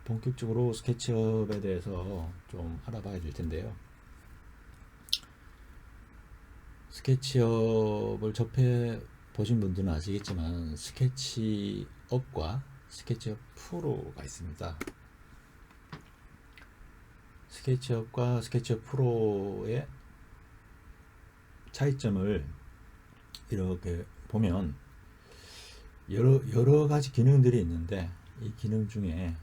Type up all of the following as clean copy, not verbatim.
본격적으로 스케치업에 대해서 좀 알아봐야 될 텐데요. 스케치업을 접해 보신 분들은 아시겠지만 스케치업과 스케치업 프로가 있습니다. 스케치업과 스케치업 프로의 차이점을 이렇게 보면 여러 가지 기능들이 있는데, 이 기능 중에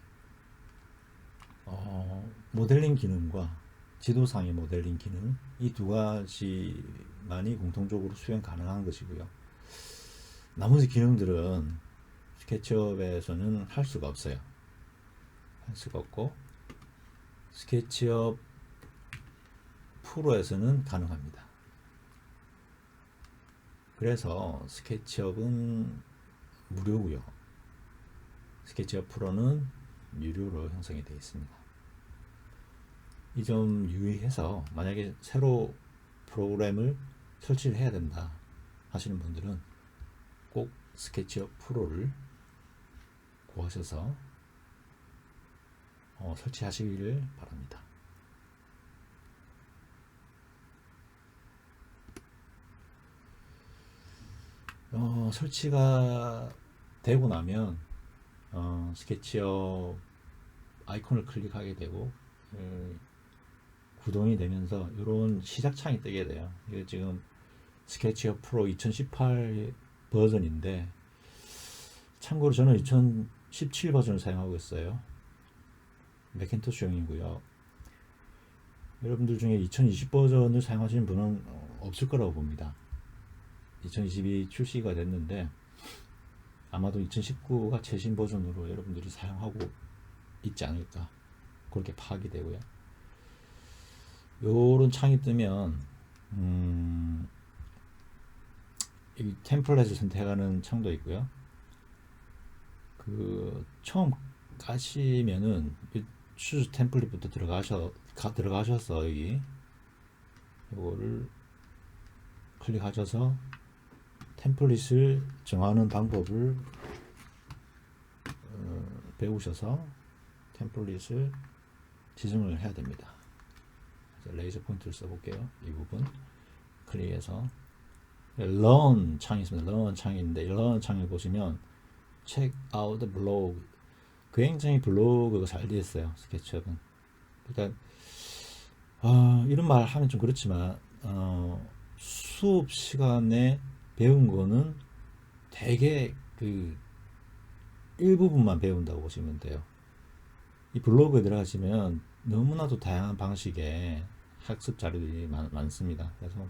모델링 기능과 지도상의 모델링 기능, 이 두 가지만이 공통적으로 수행 가능한 것이고요. 나머지 기능들은 스케치업에서는 할 수가 없어요. 할 수가 없고 스케치업 프로에서는 가능합니다. 그래서 스케치업은 무료고요. 스케치업 프로는 유료로 형성이 되어 있습니다. 이 점 유의해서 만약에 새로 프로그램을 설치를 해야 된다 하시는 분들은 꼭 스케치업 프로를 구하셔서 설치하시기를 바랍니다. 설치가 되고 나면 스케치업 아이콘을 클릭하게 되고 구동이 되면서 이런 시작창이 뜨게 돼요. 이게 지금 스케치업 프로 2018 버전인데, 참고로 저는 2017 버전을 사용하고 있어요. 맥킨토시용이고요. 여러분들 중에 2020 버전을 사용하시는 분은 없을 거라고 봅니다. 2022 출시가 됐는데 아마도 2019가 최신 버전으로 여러분들이 사용하고 있지 않을까, 그렇게 파악이 되고요. 요런 창이 뜨면 이 템플릿을 선택하는 창도 있고요. 처음 가시면은 추즈 템플릿부터 들어가셔서 여기 요거를 클릭하셔서 템플릿을 정하는 방법을 배우셔서 템플릿을 지정을 해야 됩니다. 레이저 포인트를 써볼게요. 이 부분 클릭해서 Learn 창이 있습니다. Learn 창인데, Learn 창에 보시면 Check out the blog, 굉장히 블로그가 잘 되어 있어요. 스케치업은. 그러니까 이런 말 하면 좀 그렇지만 수업 시간에 배운 거는 되게 일부분만 배운다고 보시면 돼요. 이 블로그에 들어가시면 너무나도 다양한 방식의 학습 자료들이 많습니다. 그래서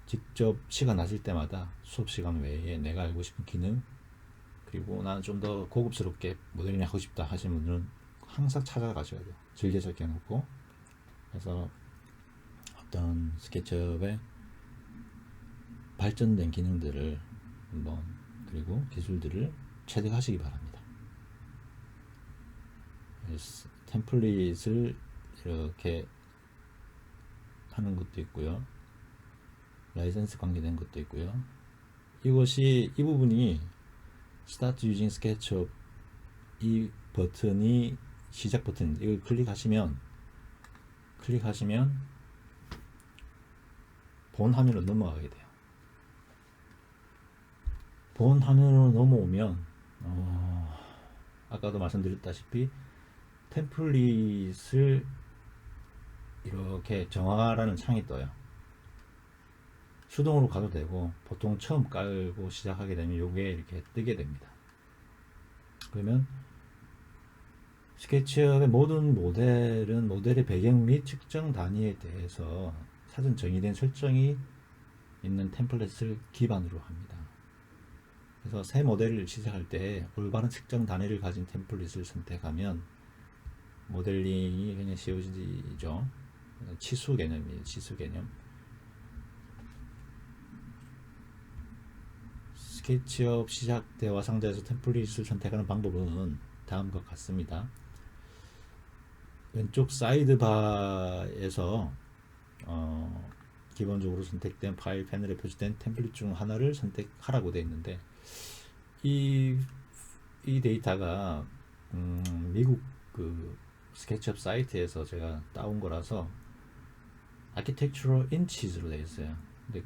직접 시간 나실 때마다 수업 시간 외에 내가 알고 싶은 기능, 그리고 나는 좀 더 고급스럽게 모델링 하고 싶다 하시는 분들은 항상 찾아가셔야 돼요. 즐겨찾기 해놓고. 그래서 어떤 스케치업의 발전된 기능들을 한번, 그리고 기술들을 체득하시기 바랍니다. 템플릿을 이렇게 하는 것도 있고요. 라이센스 관계된 것도 있고요. 이 부분이 Start Using SketchUp, 이 버튼이 시작 버튼인데, 이걸 클릭하시면 본 화면으로 넘어가게 돼요. 본 화면으로 넘어오면 아까도 말씀드렸다시피 템플릿을 이렇게 정하라는 창이 떠요. 수동으로 가도 되고, 보통 처음 깔고 시작하게 되면 이게 이렇게 뜨게 됩니다. 그러면 스케치업의 모든 모델은 모델의 배경 및 측정 단위에 대해서 사전 정의된 설정이 있는 템플릿을 기반으로 합니다. 그래서 새 모델을 시작할 때 올바른 측정 단위를 가진 템플릿을 선택하면 모델링이 그냥 쉬워지죠. 치수 개념이에요. 치수 개념. 스케치업 시작 대화 상자에서 템플릿을 선택하는 방법은 다음과 같습니다. 왼쪽 사이드바에서 기본적으로 선택된 파일 패널에 표시된 템플릿 중 하나를 선택하라고 되어 있는데, 이 데이터가 미국 그 스케치업 사이트에서 제가 따온 거라서 Architectural Inches로 되어 있어요. 근데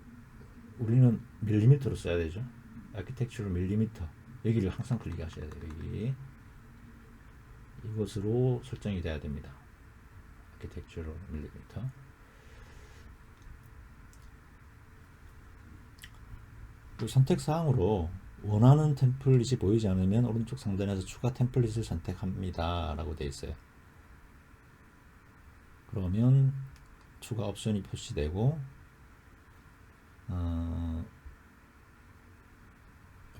우리는 밀리미터로 써야 되죠. Architectural 밀리미터, 여기를 항상 클릭하셔야 돼요. 여기 이것으로 설정이 돼야 됩니다. Architectural 밀리미터. 선택 사항으로 원하는 템플릿이 보이지 않으면 오른쪽 상단에서 추가 템플릿을 선택합니다 라고 되어 있어요. 그러면 추가 옵션이 표시되고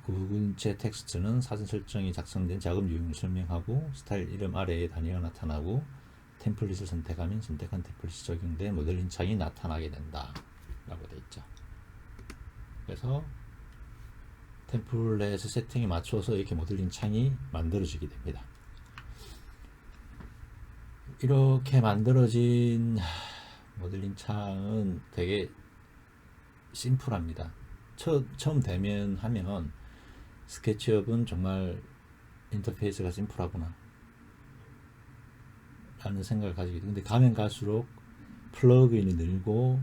구글체 텍스트는 사전 설정이 작성된 작업 유형을 설명하고 스타일 이름 아래에 단위가 나타나고 템플릿을 선택하면 선택한 템플릿이 적용된 모델링 창이 나타나게 된다 라고 되어 있죠. 그래서 템플릿의 세팅에 맞춰서 이렇게 모델링 창이 만들어지게 됩니다. 이렇게 만들어진 모델링 창은 되게 심플합니다. 처음 대면하면 스케치업은 정말 인터페이스가 심플하구나 라는 생각을 가지게 돼요. 근데 가면 갈수록 플러그인이 늘고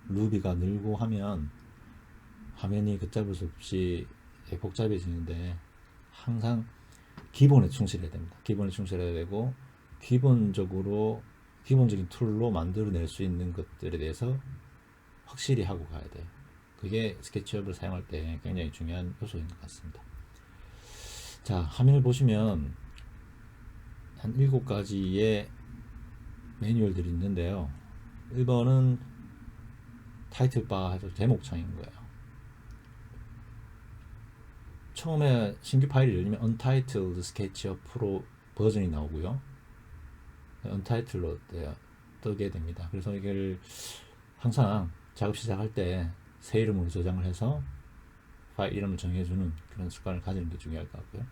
루비가 늘고 하면 화면이 걷잡을 수 없이 복잡해지는데 항상 기본에 충실해야 됩니다. 기본에 충실해야 되고 기본적인 툴로 만들어낼 수 있는 것들에 대해서 확실히 하고 가야 돼요. 그게 스케치업을 사용할 때 굉장히 중요한 요소인 것 같습니다. 자, 화면을 보시면 한 7가지의 매뉴얼들이 있는데요. 1번은 타이틀바 해서 제목창인 거예요. 처음에 신규 파일이 열리면 Untitled SketchUp Pro 버전이 나오고요. Untitled로 뜨게 됩니다. 그래서 이걸 항상 작업 시작할 때 새 이름으로 저장을 해서 파일 이름을 정해주는 그런 습관을 가지는 게 중요할 것 같고요.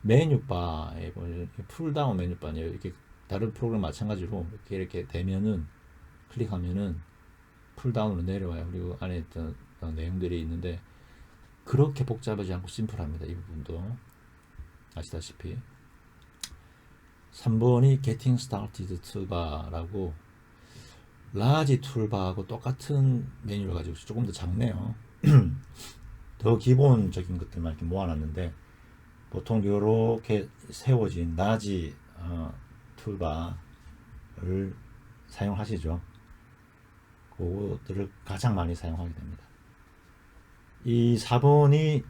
메뉴바에 보면 풀다운 메뉴바네요. 이렇게 다른 프로그램 마찬가지로 이렇게 되면은 클릭하면은 풀다운으로 내려와요. 그리고 안에 있던 내용들이 있는데 그렇게 복잡하지 않고 심플합니다. 이 부분도 아시다시피. 3번이 Getting Started Toolbar라고 라지 툴바하고 똑같은 메뉴를 가지고 조금 더 작네요. 더 기본적인 것들만 이렇게 모아놨는데 보통 이렇게 세워진 라지 툴바를 사용하시죠. 그것들을 가장 많이 사용하게 됩니다. 이 4번이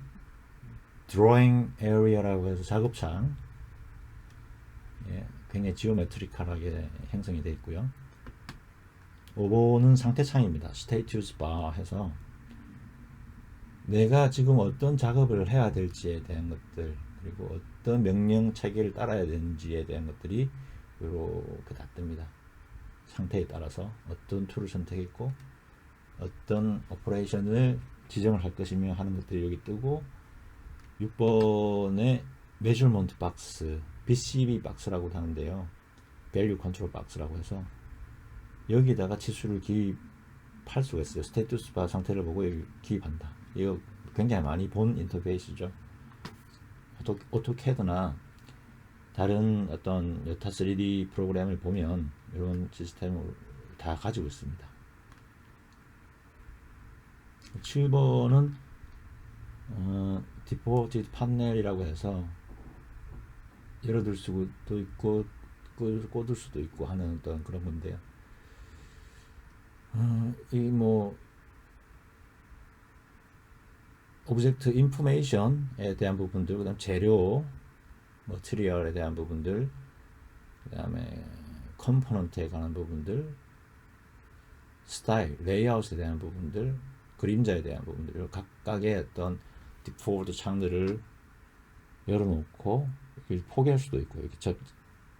Drawing Area라고 해서 작업창, 굉장히 지오메트리컬하게 형성이 되어 있고요. 5번은 상태창입니다. Status Bar 해서 내가 지금 어떤 작업을 해야 될지에 대한 것들, 그리고 어떤 명령 체계를 따라야 되는지에 대한 것들이 이렇게 다 뜹니다. 상태에 따라서 어떤 툴을 선택했고 어떤 오퍼레이션을 지정을 할 것이며 하는 것들이 여기 뜨고, 6번에 Measurement Box, BCB 박스라고 하는데요. Value Control Box라고 해서 여기다가 치수를 기입할 수가 있어요. 스테이투스 바 상태를 보고 여기 기입한다. 이거 굉장히 많이 본 인터페이스죠. 오토캐드나 다른 어떤 여타 3D 프로그램을 보면 이런 시스템을 다 가지고 있습니다. 7번은 디포티드 판넬이라고 해서 열어둘 수도 있고 꽂을 수도 있고 하는 어떤 그런 건데요. 이 오브젝트 인포메이션에 대한 부분들, 그 다음 재료, 머티리얼에 대한 부분들, 그 다음에 컴포넌트에 관한 부분들, 스타일, 레이아웃에 대한 부분들, 그림자에 대한 부분들, 각각의 어떤 디폴트 창들을 열어놓고 이렇게 포개할 수도 있고, 이렇게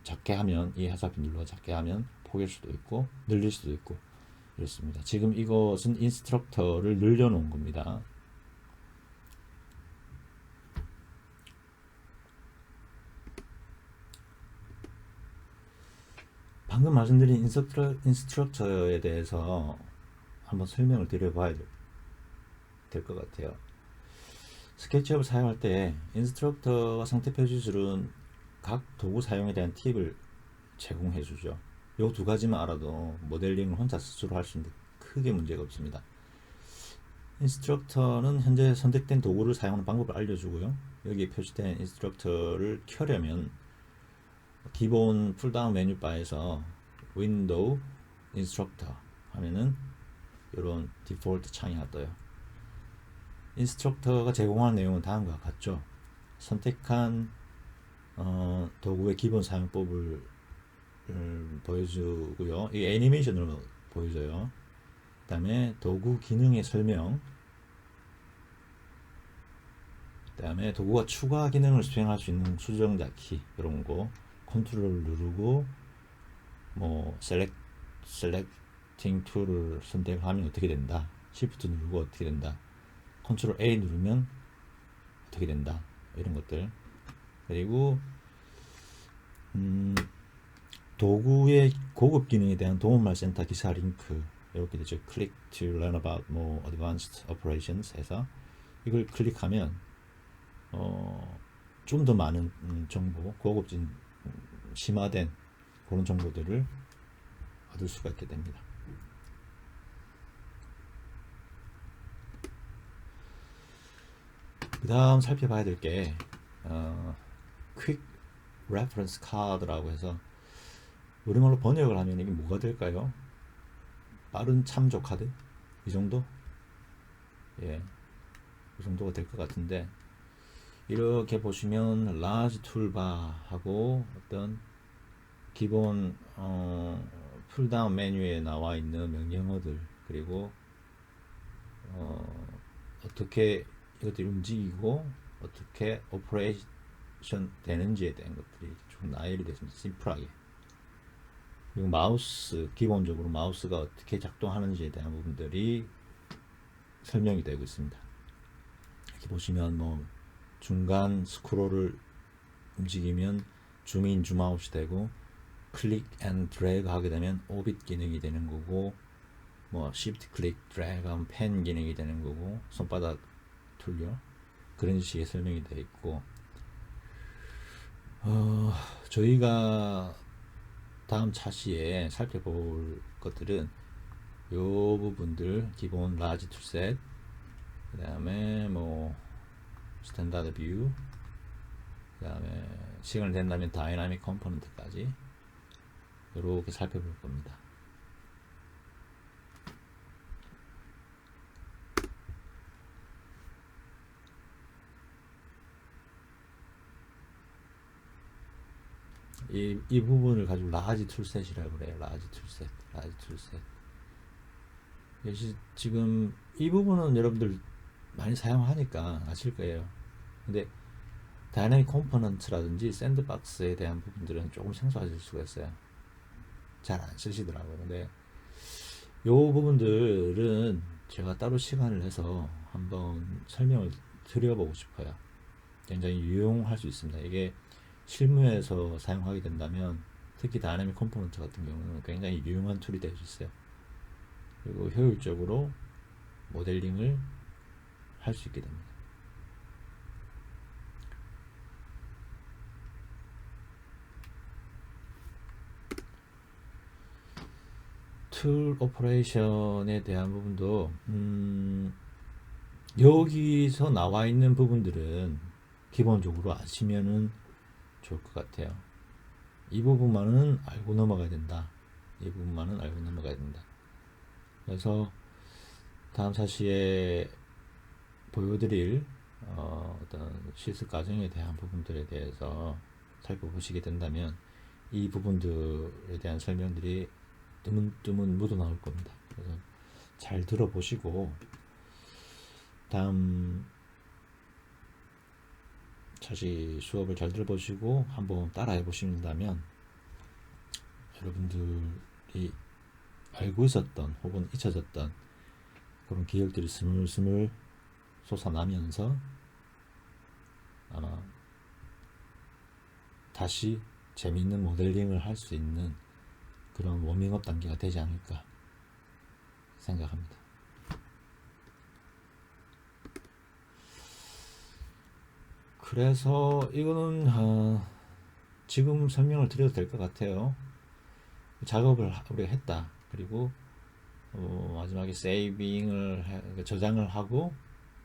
작게 하면 이 화살표 눌러 작게 하면 포개할 수도 있고 늘릴 수도 있고 이렇습니다. 지금 이것은 인스트럭터를 늘려놓은 겁니다. 방금 말씀드린 인스트럭터에 대해서 한번 설명을 드려봐야 될 것 같아요. 스케치업을 사용할 때 인스트럭터와 상태 표시술은 각 도구 사용에 대한 팁을 제공해 주죠. 요 두 가지만 알아도 모델링을 혼자 스스로 할 수 있는데 크게 문제가 없습니다. 인스트럭터는 현재 선택된 도구를 사용하는 방법을 알려주고요. 여기에 표시된 인스트럭터를 켜려면 기본 풀다운 메뉴바에서 윈도우 인스트럭터 하면은 이런 디폴트 창이 하나 떠요. 인스트럭터가 제공하는 내용은 다음과 같죠. 선택한 도구의 기본 사용법을 보여주고요. 이 애니메이션으로 보여줘요. 그 다음에 도구 기능의 설명, 그 다음에 도구가 추가 기능을 수행할 수 있는 수정자 키 이런 거 컨트롤을 누르고 뭐 셀렉팅 툴을 선택하면 어떻게 된다, 시프트 누르고 어떻게 된다, 컨트롤 A 누르면 어떻게 된다, 이런 것들. 그리고 도구의 고급 기능에 대한 도움말 센터 기사 링크 이렇게 되죠. Click to learn about more advanced operations 해서 이걸 클릭하면 좀 더 많은 정보, 고급진 심화된 그런 정보들을 얻을 수가 있게 됩니다. 그 다음 살펴봐야 될 게 Quick Reference Card라고 해서 우리말로 번역을 하면 이게 뭐가 될까요? 빠른 참조 카드? 이 정도? 예, 이 정도가 될 것 같은데, 이렇게 보시면 라지 툴바하고 어떤 기본 풀다운 메뉴에 나와 있는 명령어들, 그리고 어떻게 이것들이 움직이고 어떻게 오퍼레이션 되는지에 대한 것들이 좀 나열이 됐습니다. 심플하게. 그리고 마우스, 기본적으로 마우스가 어떻게 작동하는지에 대한 부분들이 설명이 되고 있습니다. 이렇게 보시면 뭐 중간 스크롤을 움직이면 줌인, 줌아웃이 되고, 클릭 앤 드래그 하게 되면 오빗 기능이 되는 거고, 뭐 시프트 클릭 드래그 하면 펜 기능이 되는 거고, 손바닥 툴려 그런 식의 설명이 되어 있고, 저희가 다음 차시에 살펴볼 것들은 요 부분들, 기본 라지 툴셋, 그 다음에 뭐 스탠다드 뷰, 그 다음에 시간이 된다면 다이나믹 컴포넌트까지 이렇게 살펴볼 겁니다. 이 부분을 가지고 라지 툴셋이라고 그래요. 라지 툴셋. 지금 이 부분은 여러분들 많이 사용하니까 아실 거예요. 근데 다이내믹 컴포넌트라든지 샌드박스에 대한 부분들은 조금 생소하실 수가 있어요. 잘 안 쓰시더라고요. 근데 요 부분들은 제가 따로 시간을 내서 한번 설명을 드려보고 싶어요. 굉장히 유용할 수 있습니다. 이게 실무에서 사용하게 된다면 특히 다이내믹 컴포넌트 같은 경우는 굉장히 유용한 툴이 될 수 있어요. 그리고 효율적으로 모델링을 할 수 있게 됩니다. 툴 오퍼레이션에 대한 부분도 여기서 나와 있는 부분들은 기본적으로 아시면은 좋을 것 같아요. 이 부분만은 알고 넘어가야 된다. 이 부분만은 알고 넘어가야 된다. 그래서 다음 차시에 보여드릴 어떤 실습 과정에 대한 부분들에 대해서 살펴보시게 된다면 이 부분들에 대한 설명들이 뜨문뜨문 묻어 나올 겁니다. 그래서 잘 들어보시고 다음 차시 수업을 잘 들어보시고 한번 따라해 보신다면 여러분들이 알고 있었던 혹은 잊혀졌던 그런 기억들이 스물스물 솟아나면서 아마 다시 재미있는 모델링을 할 수 있는 그런 워밍업 단계가 되지 않을까 생각합니다. 그래서 이거는 지금 설명을 드려도 될 것 같아요. 작업을 우리가 했다. 그리고 마지막에 세이빙을 저장을 하고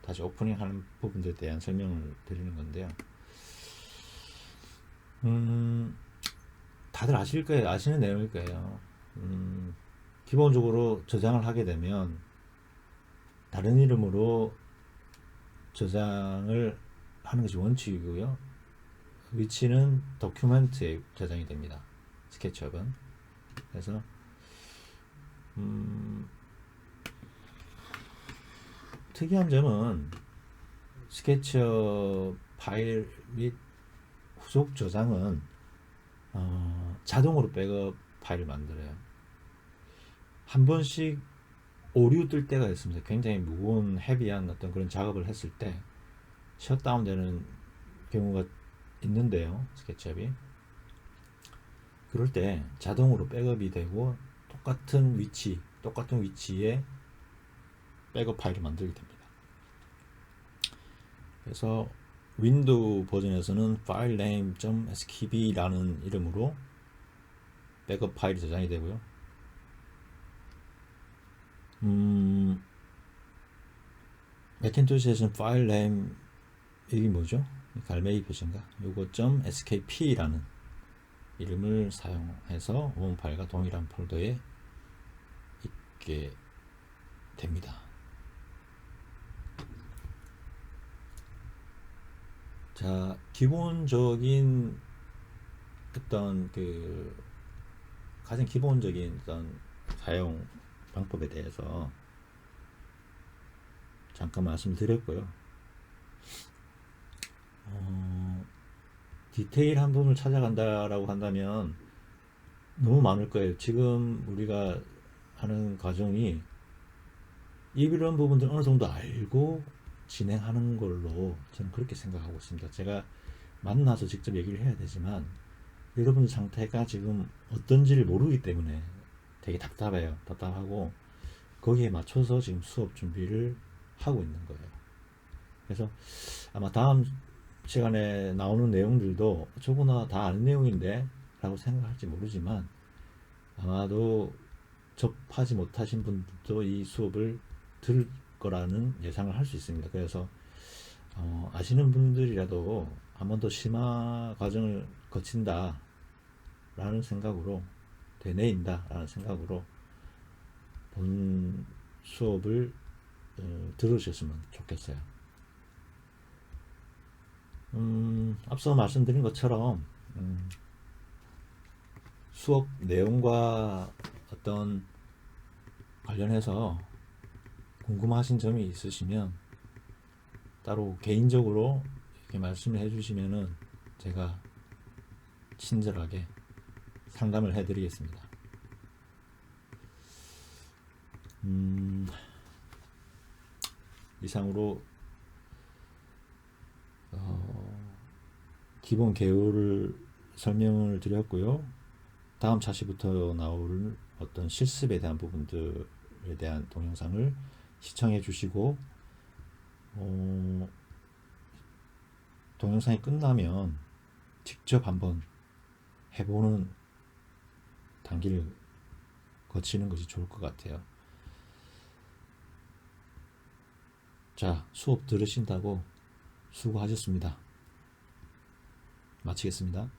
다시 오프닝 하는 부분들에 대한 설명을 드리는 건데요. 다들 아실 거예요. 아시는 내용일 거예요. 기본적으로 저장을 하게 되면 다른 이름으로 저장을 하는 것이 원칙이고요. 위치는 도큐멘트에 저장이 됩니다. 스케치업은. 그래서 특이한 점은 스케치업 파일 및 후속 저장은 자동으로 백업 파일을 만들어요. 한 번씩 오류 뜰 때가 있습니다. 굉장히 무거운 헤비한 어떤 그런 작업을 했을 때 셧다운 되는 경우가 있는데요. 스케치업이 그럴 때 자동으로 백업이 되고 똑같은 위치에 백업 파일을 만들게 됩니다. 그래서 윈도우 버전에서는 filename.skb라는 이름으로 백업 파일이 저장이 되고요. 매cintosh에서는 filename 이게 뭐죠? 갈매기 표시인가? 요거 .skp라는 이름을 사용해서 원 파일과 동일한 폴더에 있게 됩니다. 자, 기본적인 어떤 가장 기본적인 어떤 사용 방법에 대해서 잠깐 말씀드렸고요. 디테일한 부분을 찾아간다라고 한다면 너무 많을 거예요. 지금 우리가 하는 과정이 이런 부분들 어느 정도 알고 진행하는 걸로 저는 그렇게 생각하고 있습니다. 제가 만나서 직접 얘기를 해야 되지만 여러분의 상태가 지금 어떤지를 모르기 때문에 되게 답답해요. 답답하고 거기에 맞춰서 지금 수업 준비를 하고 있는 거예요. 그래서 아마 다음 시간에 나오는 내용들도 저거나 다 아는 내용인데 라고 생각할지 모르지만 아마도 접하지 못하신 분들도 이 수업을 들을 거라는 예상을 할 수 있습니다. 그래서 아시는 분들이라도 한 번 더 심화 과정을 거친다 라는 생각으로 되뇌인다 라는 생각으로 본 수업을 들으셨으면 좋겠어요. 앞서 말씀드린 것처럼 수업 내용과 어떤 관련해서 궁금하신 점이 있으시면 따로 개인적으로 이렇게 말씀을 해주시면은 제가 친절하게 상담을 해드리겠습니다. 이상으로 기본 개요를 설명을 드렸고요. 다음 차시부터 나올 어떤 실습에 대한 부분들에 대한 동영상을 시청해 주시고 동영상이 끝나면 직접 한번 해보는 단계를 거치는 것이 좋을 것 같아요. 자, 수업 들으신다고 수고하셨습니다. 마치겠습니다.